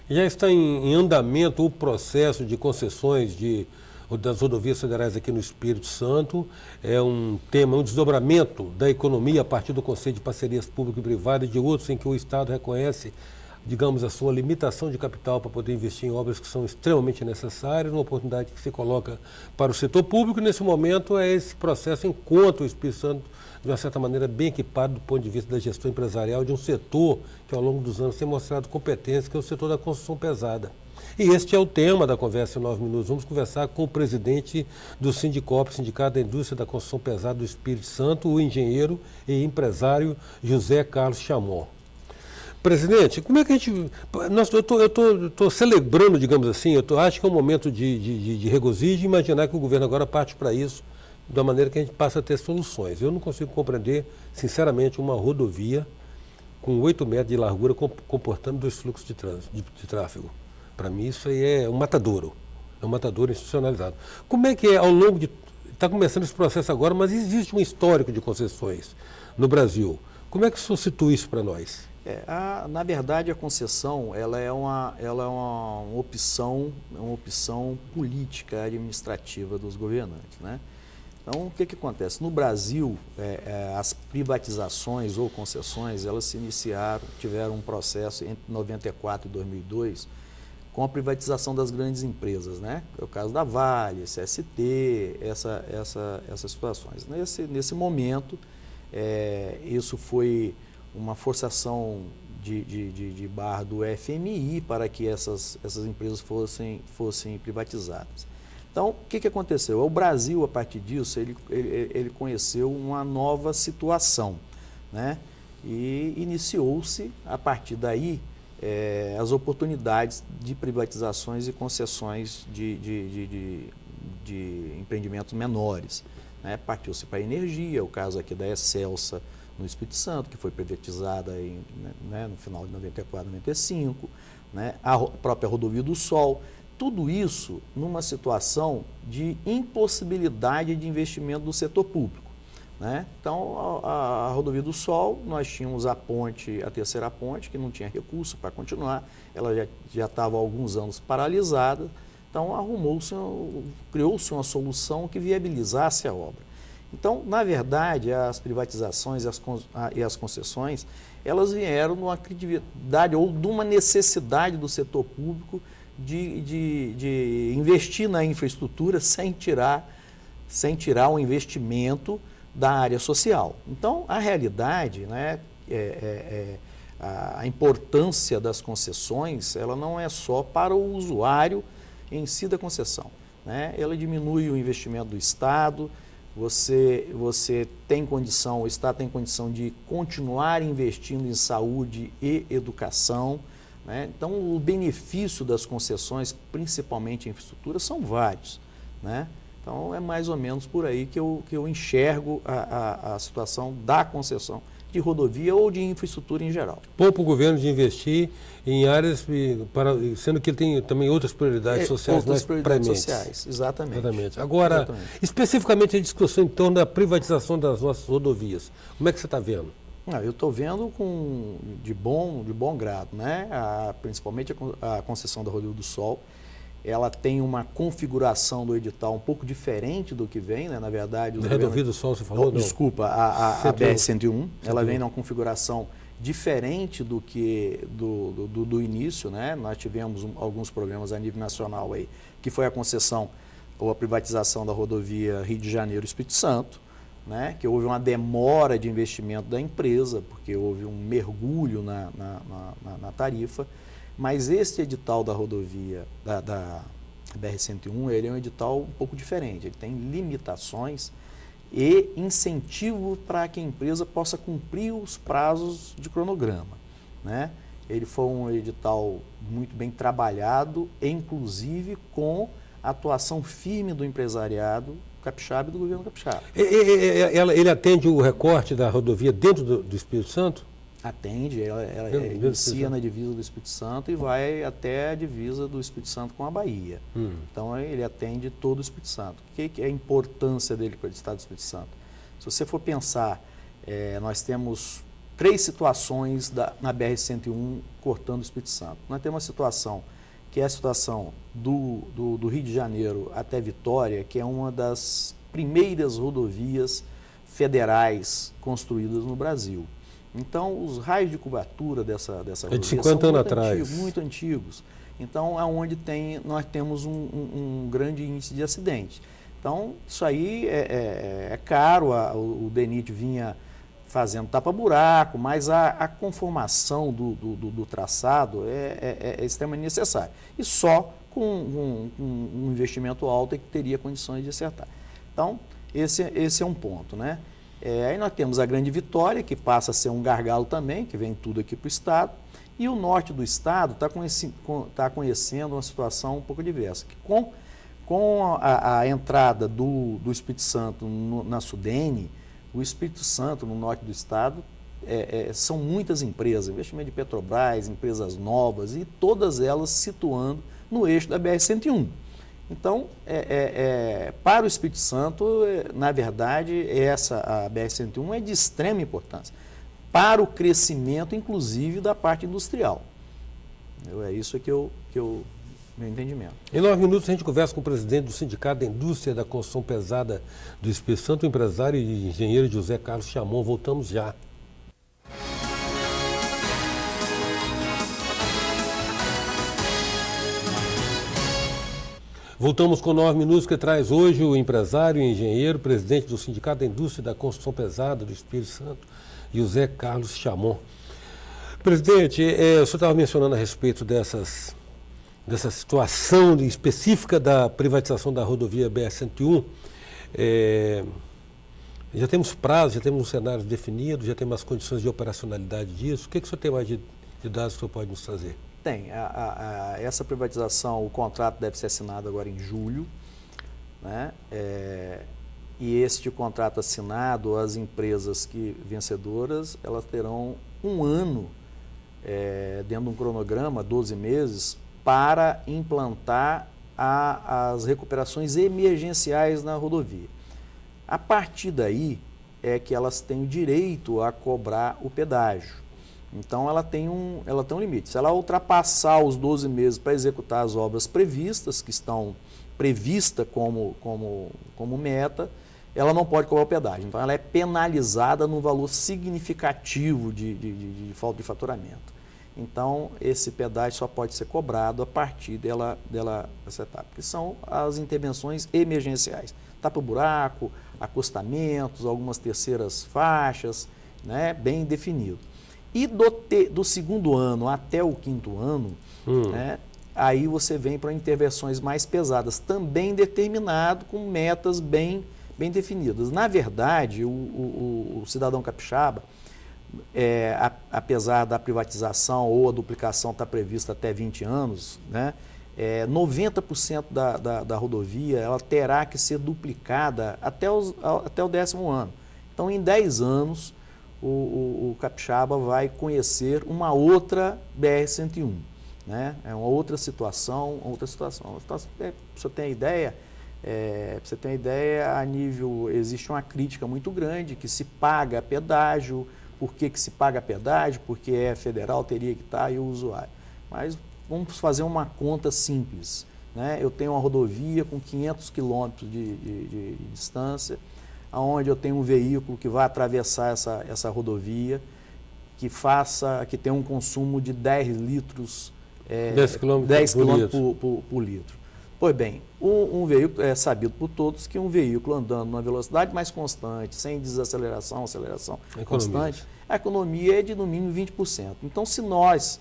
Já está em andamento o processo de concessões das rodovias federais aqui no Espírito Santo. É um tema, um desdobramento da economia a partir do conceito de parcerias público e privada e de outros em que o Estado reconhece, digamos, a sua limitação de capital para poder investir em obras que são extremamente necessárias, uma oportunidade que se coloca para o setor público. Nesse momento, é esse processo encontra o Espírito Santo, de uma certa maneira, bem equipado do ponto de vista da gestão empresarial de um setor que, ao longo dos anos, tem mostrado competência, que é o setor da construção pesada. E este é o tema da conversa em 9 minutos. Vamos conversar com o presidente do Sindicop, Sindicato da Indústria da Construção Pesada do Espírito Santo, o engenheiro e empresário José Carlos Chamon. Presidente, como é que a gente... Eu estou celebrando, digamos assim, acho que é um momento de regozijo e imaginar que o governo agora parte para isso, da maneira que a gente passa a ter soluções. Eu não consigo compreender, sinceramente, uma rodovia com 8 metros de largura comportando 2 fluxos de tráfego. Para mim isso aí é um matadouro institucionalizado. Como é que é ao longo de... Está começando esse processo agora, mas existe um histórico de concessões no Brasil. Como é que isso situa isso para nós? Na verdade, a concessão ela é uma opção política administrativa dos governantes, né? Então, o que acontece? No Brasil, as privatizações ou concessões, elas se iniciaram, tiveram um processo entre 94 e 2002, com a privatização das grandes empresas, né? É o caso da Vale, CST, essas situações. Nesse momento, isso foi uma forçação de barra do FMI para que essas empresas fossem privatizadas. Então, o que aconteceu? O Brasil, a partir disso, ele conheceu uma nova situação, né? E iniciou-se, a partir daí, as oportunidades de privatizações e concessões de empreendimentos menores, né? Partiu-se para a energia, o caso aqui da Excelsa, no Espírito Santo, que foi privatizada no final de 94, 95, né? A própria Rodovia do Sol. Tudo isso numa situação de impossibilidade de investimento do setor público, né? Então, a Rodovia do Sol, nós tínhamos a terceira ponte, que não tinha recurso para continuar, ela já estava há alguns anos paralisada, então criou-se uma solução que viabilizasse a obra. Então, na verdade, as privatizações e as concessões, elas vieram de uma credibilidade ou de uma necessidade do setor público de investir na infraestrutura sem tirar o investimento da área social. Então, a realidade, né, a importância das concessões, ela não é só para o usuário em si da concessão, né? Ela diminui o investimento do Estado, você tem condição, o Estado tem condição de continuar investindo em saúde e educação, né? Então, o benefício das concessões, principalmente em infraestrutura, são vários, né? Então, é mais ou menos por aí que eu enxergo a situação da concessão de rodovia ou de infraestrutura em geral. Poupa o governo de investir em áreas, sendo que ele tem também outras prioridades sociais mais prementes. Exatamente. Agora, especificamente a discussão em torno da privatização das nossas rodovias. Como é que você está vendo? Eu estou vendo de bom grado, né? Principalmente a concessão da Rodovia do Sol. Ela tem uma configuração do edital um pouco diferente do que vem, né? Na verdade... Da Rodovia do Sol, você falou? Desculpa, a BR-101, ela vem numa configuração diferente do início, né? Nós tivemos alguns problemas a nível nacional aí, que foi a concessão ou a privatização da rodovia Rio de Janeiro-Espírito Santo, né? Que houve uma demora de investimento da empresa, porque houve um mergulho na tarifa. Mas esse edital da rodovia, da BR-101, ele é um edital um pouco diferente. Ele tem limitações e incentivo para que a empresa possa cumprir os prazos de cronograma, né? Ele foi um edital muito bem trabalhado, inclusive com a atuação firme do empresariado capixaba e do governo capixaba. Ele atende o recorte da rodovia dentro do Espírito Santo? Atende, ela inicia na divisa do Espírito Santo e vai até a divisa do Espírito Santo com a Bahia. Então, ele atende todo o Espírito Santo. O que é a importância dele para o Estado do Espírito Santo? Se você for pensar, nós temos três situações na BR-101 cortando o Espírito Santo. Nós temos uma situação que é a situação do Rio de Janeiro até Vitória, que é uma das primeiras rodovias federais construídas no Brasil. Então, os raios de cobertura dessa rodovia de 50 anos atrás. Muito antigos. Então, é onde nós temos um grande índice de acidente. Então, isso aí é caro, o DENIT vinha fazendo tapa-buraco, mas a conformação do traçado é extremamente necessária. E só com um investimento alto é que teria condições de acertar. Então, esse é um ponto, né? Aí nós temos a Grande Vitória, que passa a ser um gargalo também, que vem tudo aqui para o estado, e o norte do estado está conhecendo uma situação um pouco diversa. Que com a entrada do Espírito Santo na Sudene, o Espírito Santo, no norte do estado, são muitas empresas, investimento de Petrobras, empresas novas, e todas elas situando no eixo da BR-101. Então, para o Espírito Santo, na verdade, a BR-101 é de extrema importância para o crescimento, inclusive, da parte industrial. É isso que meu entendimento. Em 9 minutos a gente conversa com o presidente do Sindicato da Indústria da Construção Pesada do Espírito Santo, o empresário e engenheiro José Carlos Chamon. Voltamos já. Voltamos com 9 minutos, que traz hoje o empresário e engenheiro, presidente do Sindicato da Indústria da Construção Pesada do Espírito Santo, José Carlos Chamon. Presidente, o senhor estava mencionando a respeito dessa situação específica da privatização da rodovia BR-101. Já temos prazo, já temos um cenário definido, já temos as condições de operacionalidade disso. O que o senhor tem mais de dados que o senhor pode nos trazer? Tem. Essa privatização, o contrato deve ser assinado agora em julho, né? E este contrato assinado, as empresas vencedoras, elas terão um ano, dentro de um cronograma, 12 meses, para implantar as recuperações emergenciais na rodovia. A partir daí é que elas têm o direito a cobrar o pedágio. Então, ela tem um limite. Se ela ultrapassar os 12 meses para executar as obras previstas, que estão previstas como meta, ela não pode cobrar o pedágio. Então, ela é penalizada no valor significativo de falta de faturamento. Então, esse pedágio só pode ser cobrado a partir dessa etapa, que são as intervenções emergenciais. Tapa-buraco, acostamentos, algumas terceiras faixas, né, bem definido. E do segundo ano até o quinto ano, né, aí você vem para intervenções mais pesadas, também determinado com metas bem definidas. Na verdade, o cidadão capixaba, apesar da privatização ou a duplicação estar prevista até 20 anos, né, 90% da rodovia ela terá que ser duplicada até o 10º ano. Então, em 10 anos, o capixaba vai conhecer uma outra BR-101, né? É uma outra situação. Para você ter ideia, a nível, existe uma crítica muito grande que se paga pedágio. Por que se paga pedágio? Porque é federal, teria que estar, e o usuário. Mas vamos fazer uma conta simples, né? Eu tenho uma rodovia com 500 quilômetros de distância, onde eu tenho um veículo que vai atravessar essa rodovia, que tem um consumo de 10 litros, 10 km por litro. Pois bem, um veículo, é sabido por todos que um veículo andando numa velocidade mais constante, sem desaceleração, aceleração constante, a economia é de no mínimo 20%. Então, se nós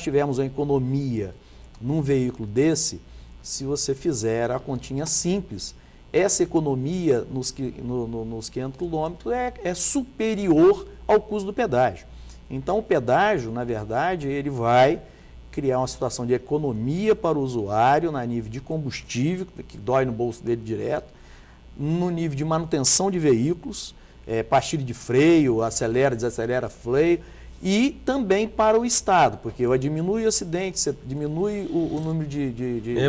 tivermos uma economia num veículo desse, se você fizer a continha simples, essa economia nos 500 quilômetros é superior ao custo do pedágio. Então, o pedágio, na verdade, ele vai criar uma situação de economia para o usuário na nível de combustível, que dói no bolso dele direto, no nível de manutenção de veículos, pastilha de freio, acelera, desacelera, freio, e também para o Estado, porque diminui o acidente, você diminui o número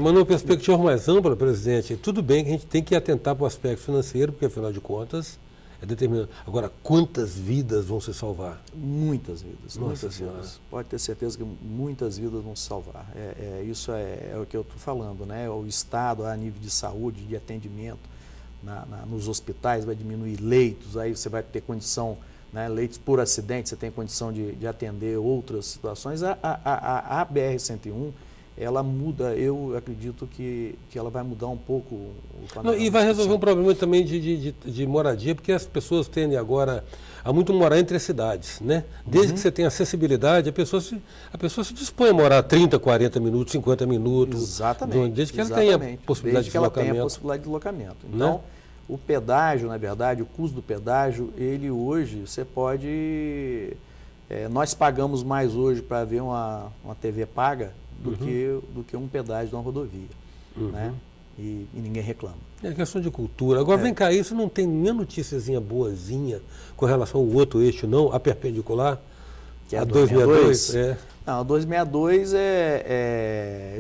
mas numa perspectiva mais ampla, presidente, tudo bem que a gente tem que atentar para o aspecto financeiro, porque, afinal de contas, é determinante. Agora, quantas vidas vão se salvar? Muitas vidas, Nossa muitas Senhora. vidas. Pode ter certeza que muitas vidas vão se salvar. Isso é o que eu estou falando, né? O Estado, a nível de saúde, de atendimento nos hospitais, vai diminuir leitos, aí você vai ter condição, né, leitos por acidente, você tem condição de atender outras situações. A BR-101, ela muda, eu acredito que ela vai mudar um pouco o panorama. E vai resolver um problema também de moradia, porque as pessoas tendem agora a muito morar entre as cidades, né? Desde que você tenha acessibilidade, a pessoa se dispõe a morar 30, 40 minutos, 50 minutos. Exatamente. Desde que ela tenha possibilidade de deslocamento. Desde que ela tenha possibilidade de deslocamento. Então, né? O pedágio, na verdade, o custo do pedágio, ele hoje, você pode... nós pagamos mais hoje para ver uma TV paga do que um pedágio de uma rodovia, né? E ninguém reclama. É questão de cultura. Agora, vem cá, isso não tem nenhuma noticiazinha boazinha com relação ao outro eixo, não? A perpendicular? Que é a 262? Não, a 262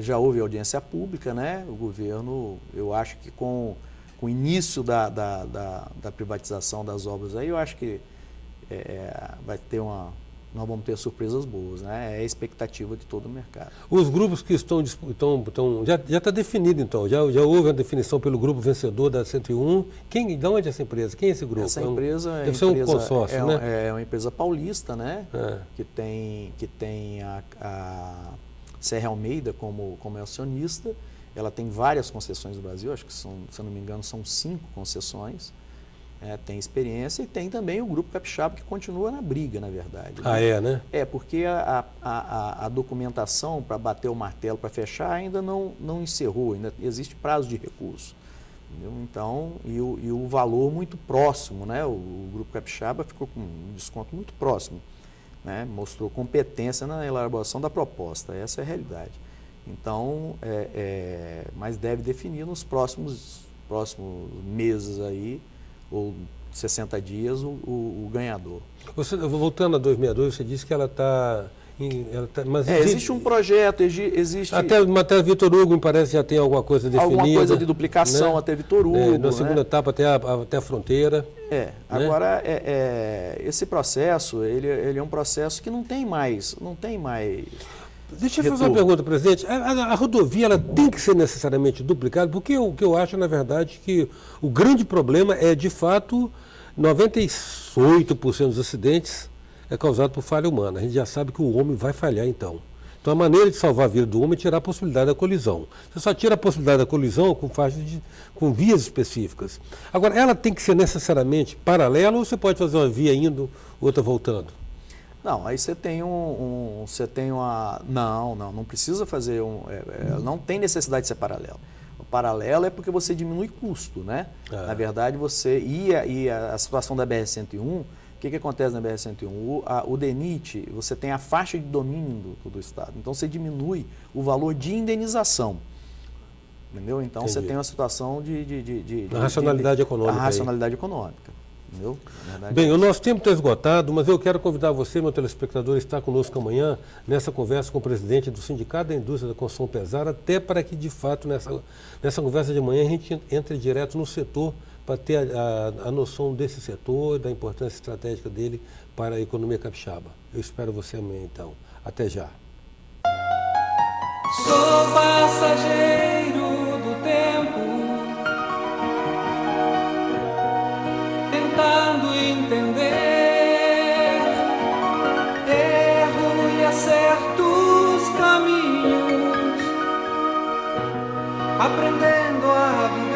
já houve audiência pública, né? O governo, eu acho que com o início da privatização das obras aí, eu acho que vai ter nós vamos ter surpresas boas, né? É a expectativa de todo o mercado. Os grupos que já está definido então, já houve a definição pelo grupo vencedor da 101. De onde é essa empresa? Quem é esse grupo? Essa empresa deve ser um consórcio, né? É uma empresa paulista, né? Que tem a Serra Almeida como acionista. Ela tem várias concessões no Brasil, acho que se eu não me engano são 5 concessões. Tem experiência e tem também o Grupo Capixaba que continua na briga, na verdade. Né? Porque a documentação para bater o martelo, para fechar, ainda não encerrou, ainda existe prazo de recurso. Entendeu? Então, e o valor muito próximo, né? O Grupo Capixaba ficou com um desconto muito próximo, né? Mostrou competência na elaboração da proposta, essa é a realidade. Então, mas deve definir nos próximos meses aí, ou 60 dias, o ganhador. Voltando a 262, você disse que ela está... existe um projeto, existe... Até a matéria Vitor Hugo, me parece, já tem alguma coisa definida. Alguma coisa de duplicação, né? Até Vitor Hugo. Na segunda etapa até a fronteira. Agora, esse processo, ele é um processo que não tem mais... Deixa eu fazer uma pergunta, presidente. A rodovia ela tem que ser necessariamente duplicada, porque o que eu acho, na verdade, que o grande problema é, de fato, 98% dos acidentes é causado por falha humana. A gente já sabe que o homem vai falhar, então. Então, a maneira de salvar a vida do homem é tirar a possibilidade da colisão. Você só tira a possibilidade da colisão com vias específicas. Agora, ela tem que ser necessariamente paralela ou você pode fazer uma via indo, outra voltando? Não, aí você tem não precisa fazer não tem necessidade de ser paralelo. O paralelo é porque você diminui custo, né? Na verdade, a situação da BR-101, o que acontece na BR-101? O DENIT, você tem a faixa de domínio do Estado, então você diminui o valor de indenização. Entendeu? Então Entendi. Você tem uma situação de racionalidade econômica. A racionalidade econômica. Entendeu? Bem, o nosso tempo está esgotado, mas eu quero convidar você, meu telespectador, a estar conosco amanhã nessa conversa com o presidente do Sindicato da Indústria da Construção Pesada, até para que, de fato, nessa conversa de amanhã a gente entre direto no setor para ter a noção desse setor, da importância estratégica dele para a economia capixaba. Eu espero você amanhã, então. Até já. Sou passageiro do tempo, tentando entender erro e acertos caminhos, aprendendo a viver.